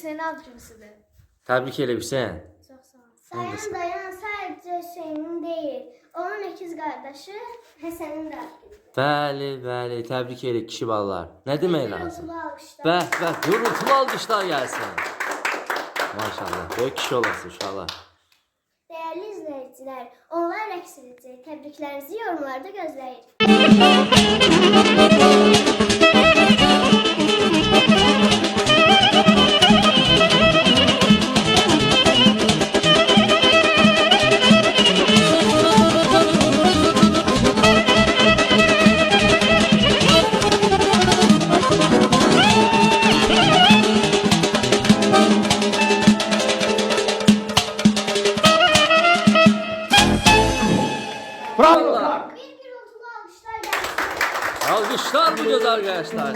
Hüseyin ad günüsüdür. Təbrik elə Hüseyn. Çox sağ ol. Dayan dayan sadece Hüseyin'in değil. Onun ikiz kardeşi Həsənin də ad günüdür. Bəli, bəli, təbrik elə kişi balalar. Nə demək lazım? Gürültülü alqışlar. Bəh, gürültülü alqışlar gəlsin. Maşallah, böyük kişi olasın uşaqlar. Değerli izleyiciler, onlar rəqs edəcək. Təbriklərinizi yorumlarda gözləyir. Bravo! Bir gürültülü alqışlar gəlsin. Alqışlar bu göz arkadaşlar.